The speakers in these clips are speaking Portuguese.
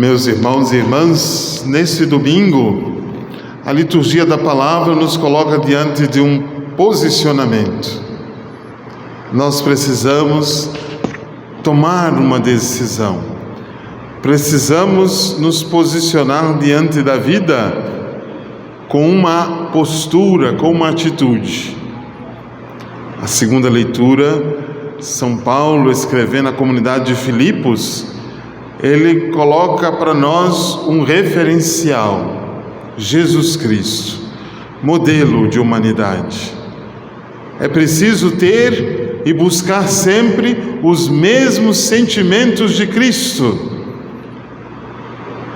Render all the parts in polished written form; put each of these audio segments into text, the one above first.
Meus irmãos e irmãs, neste domingo, a liturgia da palavra nos coloca diante de um posicionamento. Nós precisamos tomar uma decisão. Precisamos nos posicionar diante da vida com uma postura, com uma atitude. A segunda leitura, São Paulo escrevendo à comunidade de Filipos, ele coloca para nós um referencial, Jesus Cristo, modelo de humanidade. É preciso ter e buscar sempre os mesmos sentimentos de Cristo.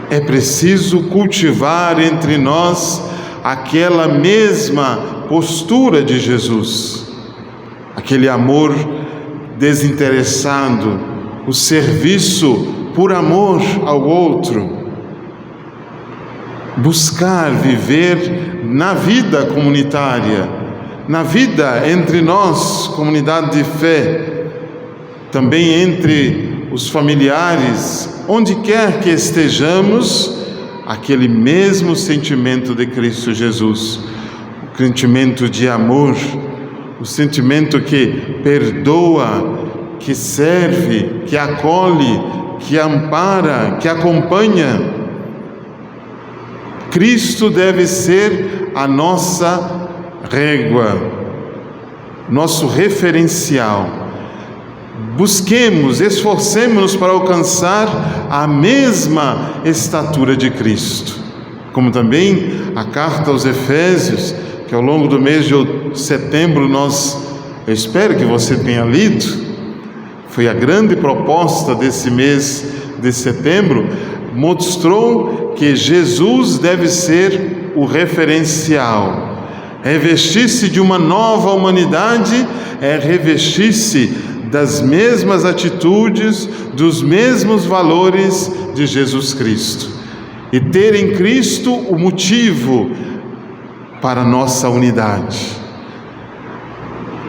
É preciso cultivar entre nós aquela mesma postura de Jesus, aquele amor desinteressado, o serviço por amor ao outro. Buscar viver na vida comunitária, na vida entre nós, comunidade de fé, também entre os familiares, onde quer que estejamos, aquele mesmo sentimento de Cristo Jesus, o sentimento de amor, o sentimento que perdoa, que serve, que acolhe, que ampara, que acompanha. Cristo deve ser a nossa régua, nosso referencial. Busquemos, esforcemos-nos para alcançar a mesma estatura de Cristo. Como também a carta aos Efésios, que ao longo do mês de setembro eu espero que você tenha lido. Foi a grande proposta desse mês de setembro, mostrou que Jesus deve ser o referencial. Revestir-se de uma nova humanidade é revestir-se das mesmas atitudes, dos mesmos valores de Jesus Cristo. E ter em Cristo o motivo para a nossa unidade.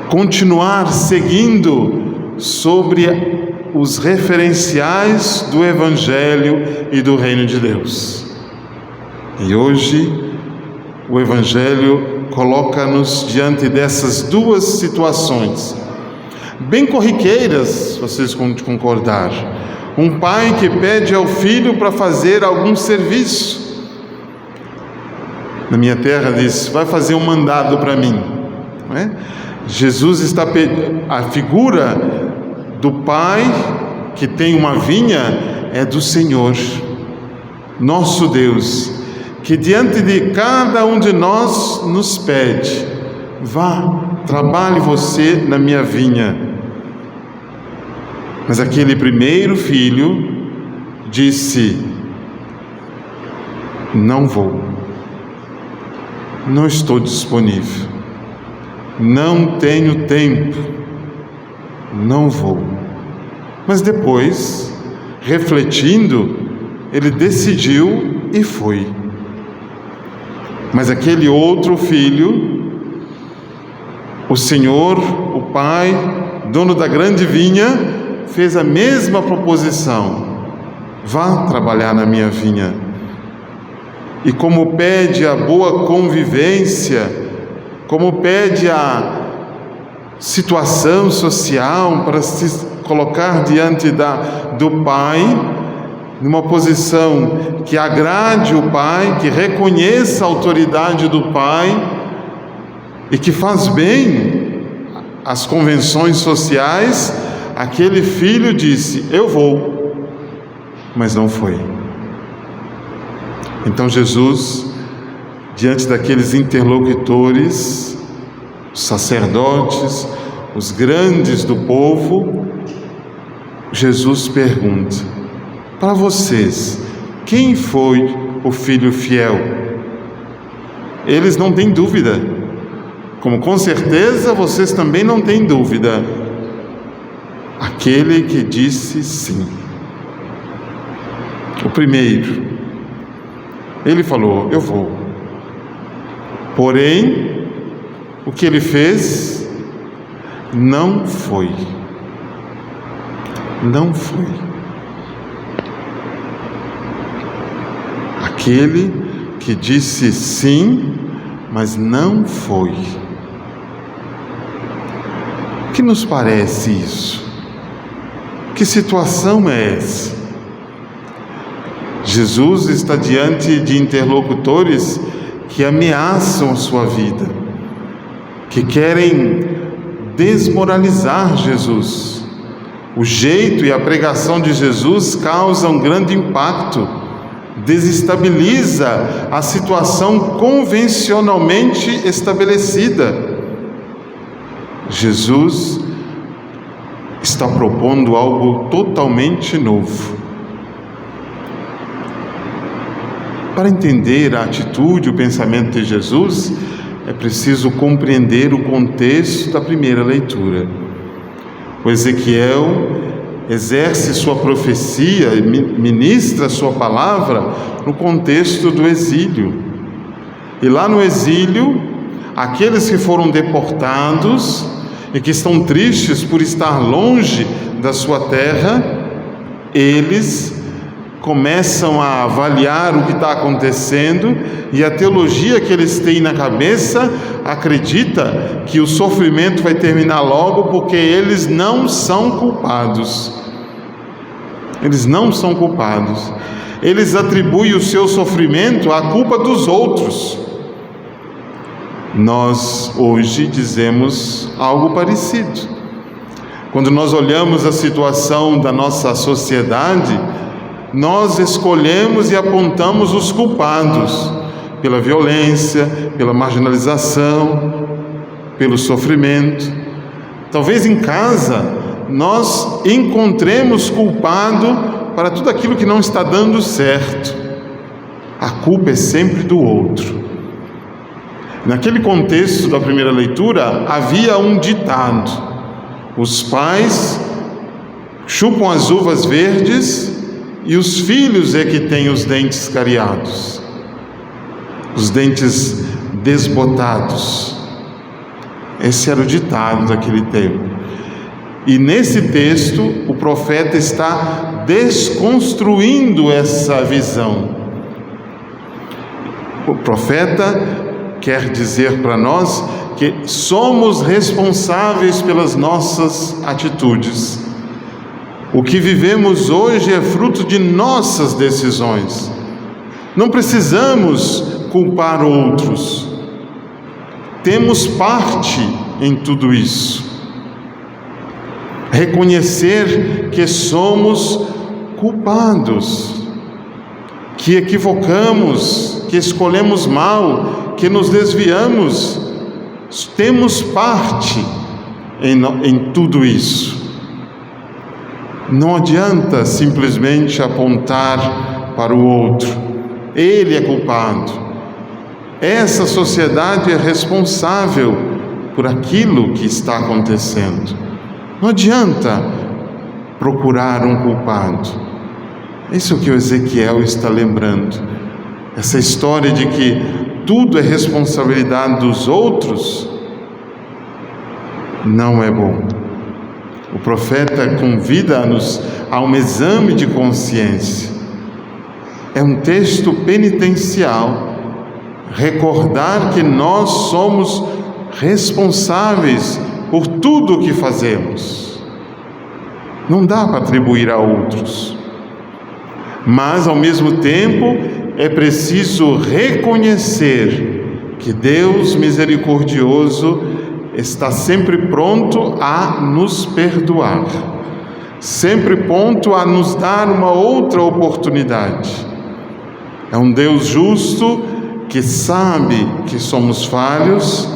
Continuar seguindo sobre os referenciais do Evangelho e do Reino de Deus. E hoje o Evangelho coloca-nos diante dessas duas situações, bem corriqueiras, vocês vão concordar. Um pai que pede ao filho para fazer algum serviço. Na minha terra diz, vai fazer um mandado para mim, não é? Jesus está pedindo, a figura do pai que tem uma vinha é do Senhor, nosso Deus, que diante de cada um de nós nos pede, vá, trabalhe você na minha vinha. Mas aquele primeiro filho disse, não vou, não estou disponível, não tenho tempo, não vou. Mas depois, refletindo, ele decidiu e foi. Mas aquele outro filho, o Senhor, o Pai, dono da grande vinha, fez a mesma proposição: vá trabalhar na minha vinha. E como pede a boa convivência, como pede a situação social para se colocar diante do Pai, numa posição que agrade o Pai, que reconheça a autoridade do Pai e que faz bem às convenções sociais, aquele filho disse, eu vou, mas não foi. Então Jesus, diante daqueles interlocutores, os sacerdotes, os grandes do povo, Jesus pergunta, para vocês, quem foi o filho fiel? Eles não têm dúvida, como com certeza vocês também não têm dúvida. Aquele que disse sim. O primeiro, ele falou, eu vou. Porém, o que ele fez não foi. Não foi. aquele que disse sim, mas não foi. O que nos parece isso? Que situação é essa? Jesus está diante de interlocutores que ameaçam a sua vida, que querem desmoralizar Jesus. O jeito e a pregação de Jesus causam grande impacto, desestabiliza a situação convencionalmente estabelecida. Jesus está propondo algo totalmente novo. Para entender a atitude, o pensamento de Jesus, é preciso compreender o contexto da primeira leitura. O Ezequiel exerce sua profecia, ministra sua palavra no contexto do exílio. E lá no exílio, aqueles que foram deportados e que estão tristes por estar longe da sua terra, eles começam a avaliar o que está acontecendo, e a teologia que eles têm na cabeça acredita que o sofrimento vai terminar logo porque eles não são culpados. Eles não são culpados. Eles atribuem o seu sofrimento à culpa dos outros. Nós hoje dizemos algo parecido. Quando nós olhamos a situação da nossa sociedade, nós escolhemos e apontamos os culpados pela violência, pela marginalização, pelo sofrimento. Talvez em casa nós encontremos culpado para tudo aquilo que não está dando certo. A culpa é sempre do outro. Naquele contexto da primeira leitura, havia um ditado: os pais chupam as uvas verdes e os filhos é que têm os dentes cariados, os dentes desbotados. Esse era o ditado daquele tempo. E nesse texto, o profeta está desconstruindo essa visão. O profeta quer dizer para nós que somos responsáveis pelas nossas atitudes. O que vivemos hoje é fruto de nossas decisões. Não precisamos culpar outros. Temos parte em tudo isso. Reconhecer que somos culpados, que equivocamos, que escolhemos mal, que nos desviamos. Temos parte em tudo isso. Não adianta simplesmente apontar para o outro. Ele é culpado. Essa sociedade é responsável por aquilo que está acontecendo. Não adianta procurar um culpado. Isso é o que o Ezequiel está lembrando. Essa história de que tudo é responsabilidade dos outros não é bom. O profeta convida-nos a um exame de consciência. É um texto penitencial. Recordar que nós somos responsáveis por tudo o que fazemos. Não dá para atribuir a outros. Mas, ao mesmo tempo, é preciso reconhecer que Deus misericordioso está sempre pronto a nos perdoar, sempre pronto a nos dar uma outra oportunidade. É um Deus justo que sabe que somos falhos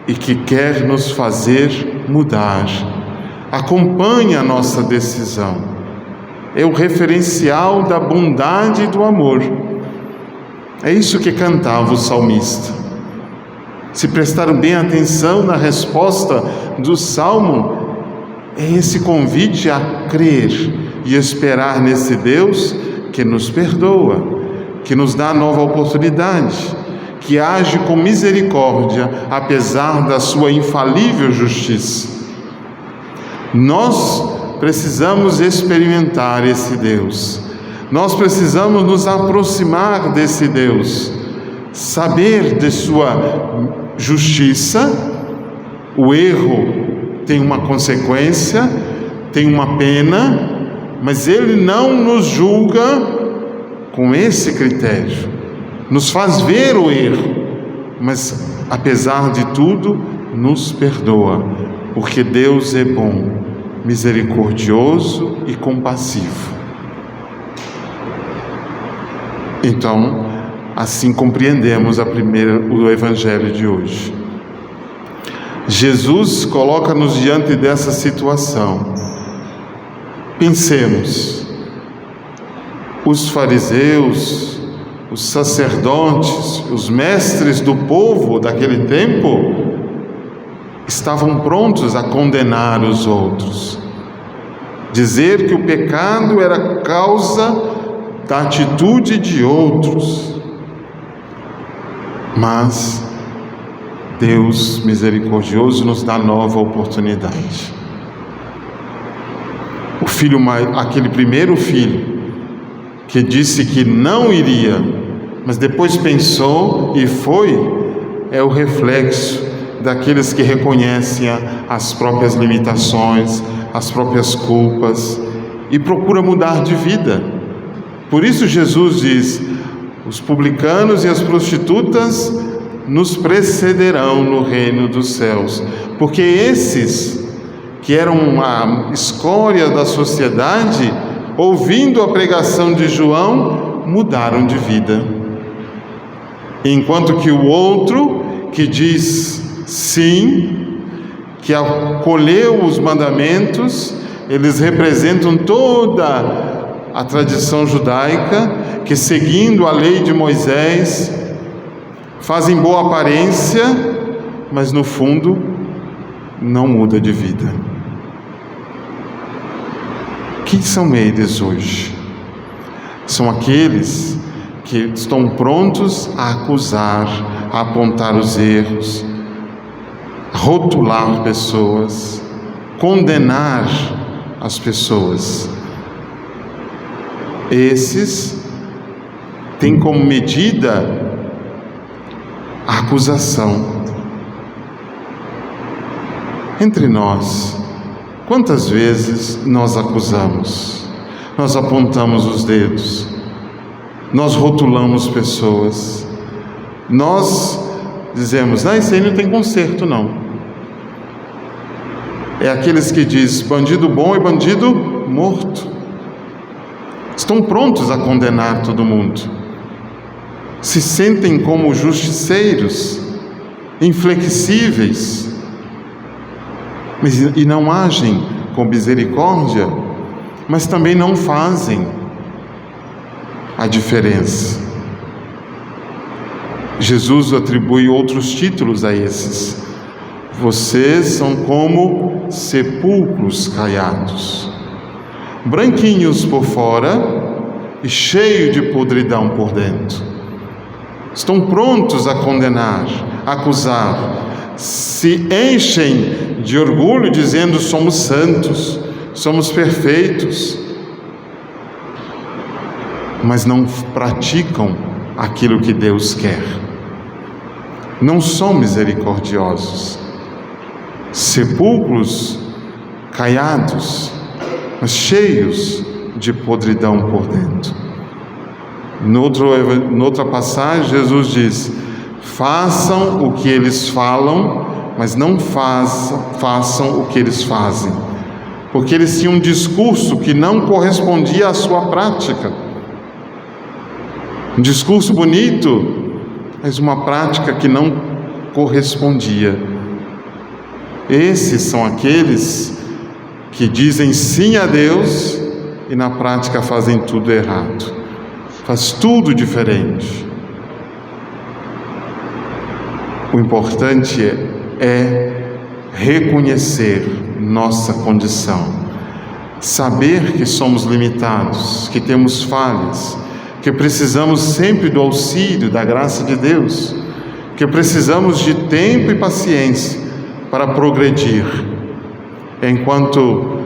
e que quer nos fazer mudar. Acompanha a nossa decisão. É o referencial da bondade e do amor. É isso que cantava o salmista. Se prestaram bem atenção na resposta do salmo, é esse convite a crer e esperar nesse Deus que nos perdoa, que nos dá nova oportunidade, que age com misericórdia, apesar da sua infalível justiça. Nós precisamos experimentar esse Deus. Nós precisamos nos aproximar desse Deus, saber de sua justiça. O erro tem uma consequência, tem uma pena, mas Ele não nos julga com esse critério. Nos faz ver o erro, mas apesar de tudo, nos perdoa, porque Deus é bom, misericordioso e compassivo. Então, assim compreendemos o Evangelho de hoje. Jesus coloca-nos diante dessa situação. Pensemos, os fariseus, os sacerdotes, os mestres do povo daquele tempo estavam prontos a condenar os outros, dizer que o pecado era causa da atitude de outros. Mas Deus misericordioso nos dá nova oportunidade. Aquele primeiro filho que disse que não iria, mas depois pensou e foi, é o reflexo daqueles que reconhecem as próprias limitações, as próprias culpas e procura mudar de vida. Por isso Jesus diz: os publicanos e as prostitutas nos precederão no reino dos céus, porque esses que eram a escória da sociedade, ouvindo a pregação de João, mudaram de vida. Enquanto que o outro, que diz sim, que acolheu os mandamentos, eles representam toda a tradição judaica, que seguindo a lei de Moisés, fazem boa aparência, mas no fundo não muda de vida. Quem são eles hoje? São aqueles que estão prontos a acusar, a apontar os erros, a rotular pessoas, condenar as pessoas. Esses têm como medida a acusação. Entre nós, quantas vezes nós acusamos, nós apontamos os dedos, nós rotulamos pessoas, nós dizemos: isso aí não tem conserto não. É aqueles que dizem bandido bom e bandido morto. Estão prontos a condenar todo mundo, se sentem como justiceiros, inflexíveis, e não agem com misericórdia, mas também não fazem a diferença. Jesus atribui outros títulos a esses. Vocês são como sepulcros caiados, branquinhos por fora e cheios de podridão por dentro. Estão prontos a condenar, a acusar, se enchem de orgulho dizendo: somos santos, somos perfeitos, mas não praticam aquilo que Deus quer. Não são misericordiosos. Sepulcros caiados, mas cheios de podridão por dentro. Noutra passagem, Jesus diz: façam o que eles falam, mas não façam o que eles fazem, porque eles tinham um discurso que não correspondia à sua prática. Um discurso bonito, mas uma prática que não correspondia. Esses são aqueles que dizem sim a Deus e na prática fazem tudo errado, faz tudo diferente. O importante é reconhecer nossa condição, saber que somos limitados, que temos falhas, que precisamos sempre do auxílio, da graça de Deus, que precisamos de tempo e paciência para progredir, enquanto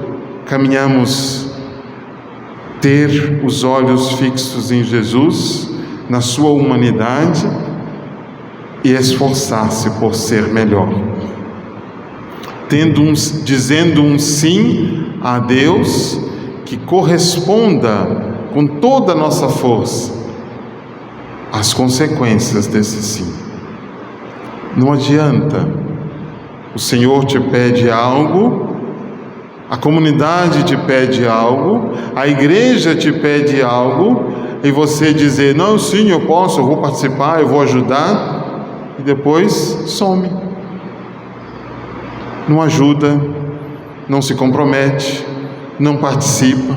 caminhamos ter os olhos fixos em Jesus, na sua humanidade, e esforçar-se por ser melhor. Dizendo um sim a Deus que corresponda com toda a nossa força às consequências desse sim. Não adianta, o Senhor te pede algo, a comunidade te pede algo, a igreja te pede algo, e você dizer, não, sim, eu posso, eu vou participar, eu vou ajudar, e depois some. Não ajuda, não se compromete, não participa,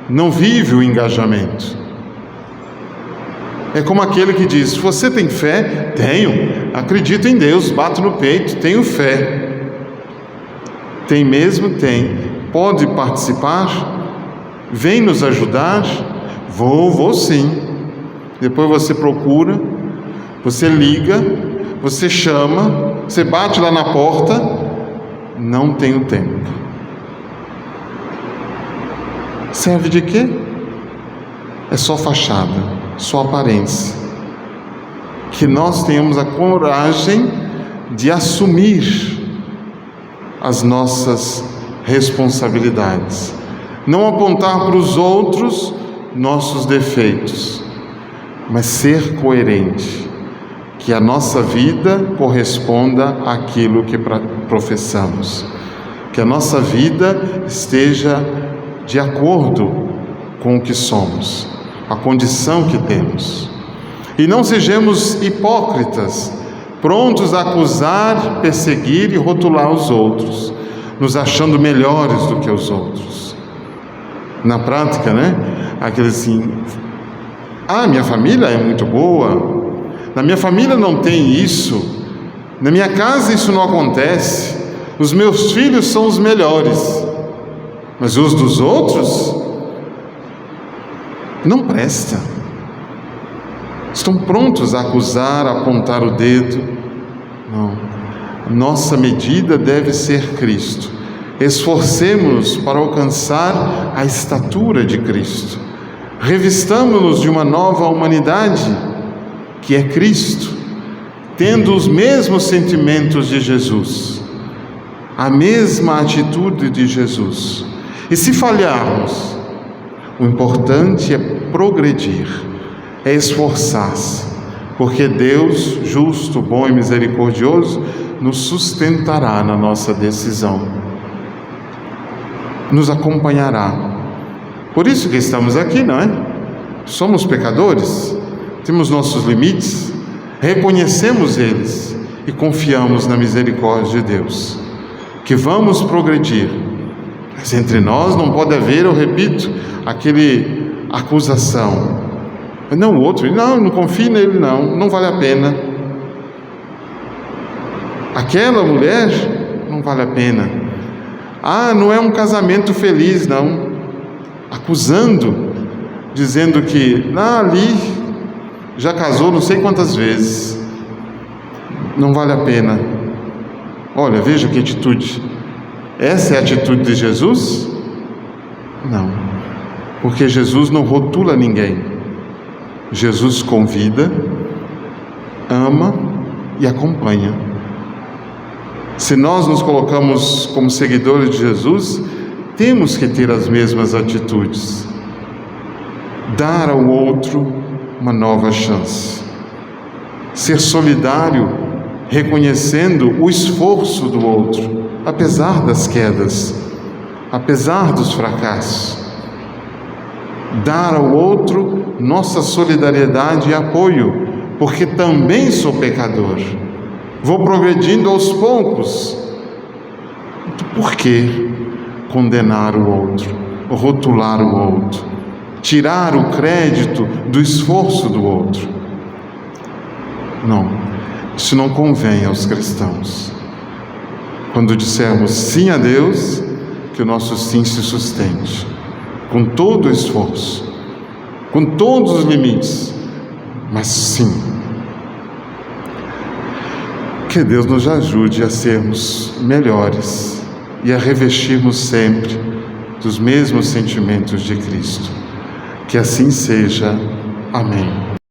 não vive o engajamento. É como aquele que diz, você tem fé? Tenho, acredito em Deus, bato no peito, tenho fé. Tem mesmo? Tem. Pode participar? Vem nos ajudar? Vou sim. Depois você procura, você liga, você chama, você bate lá na porta, não tenho tempo. Serve de quê? É só fachada, só aparência. Que nós tenhamos a coragem de assumir as nossas responsabilidades. Não apontar para os outros nossos defeitos, mas ser coerente. Que a nossa vida corresponda àquilo que professamos. Que a nossa vida esteja de acordo com o que somos, a condição que temos. E não sejamos hipócritas, prontos a acusar, perseguir e rotular os outros, nos achando melhores do que os outros. Na prática, aquele assim, minha família é muito boa, na minha família não tem isso, na minha casa isso não acontece, os meus filhos são os melhores, mas os dos outros não presta. Estão prontos a acusar, a apontar o dedo. Não. Nossa medida deve ser Cristo. Esforcemo-nos para alcançar a estatura de Cristo. Revistamo-nos de uma nova humanidade, que é Cristo, tendo os mesmos sentimentos de Jesus, a mesma atitude de Jesus. E se falharmos, o importante é progredir, é esforçar-se, porque Deus, justo, bom e misericordioso, nos sustentará na nossa decisão, nos acompanhará. Por isso que estamos aqui, não é? Somos pecadores, temos nossos limites, reconhecemos eles e confiamos na misericórdia de Deus, que vamos progredir. Mas entre nós não pode haver, eu repito, aquele acusação. Não, o outro, não confie nele, não vale a pena. Aquela mulher, não vale a pena. Não é um casamento feliz, não. Acusando, dizendo que, ali já casou não sei quantas vezes. Não vale a pena. Olha, veja que atitude. Essa é a atitude de Jesus? Não. Porque Jesus não rotula ninguém. Jesus convida, ama e acompanha. Se nós nos colocamos como seguidores de Jesus, temos que ter as mesmas atitudes. Dar ao outro uma nova chance. Ser solidário, reconhecendo o esforço do outro, apesar das quedas, apesar dos fracassos. Dar ao outro nossa solidariedade e apoio, porque também sou pecador. Vou progredindo aos poucos. Por que condenar o outro, rotular o outro, tirar o crédito do esforço do outro? Não, isso não convém aos cristãos. Quando dissermos sim a Deus, que o nosso sim se sustente, com todo o esforço, com todos os limites, mas sim. Que Deus nos ajude a sermos melhores e a revestirmos sempre dos mesmos sentimentos de Cristo. Que assim seja. Amém.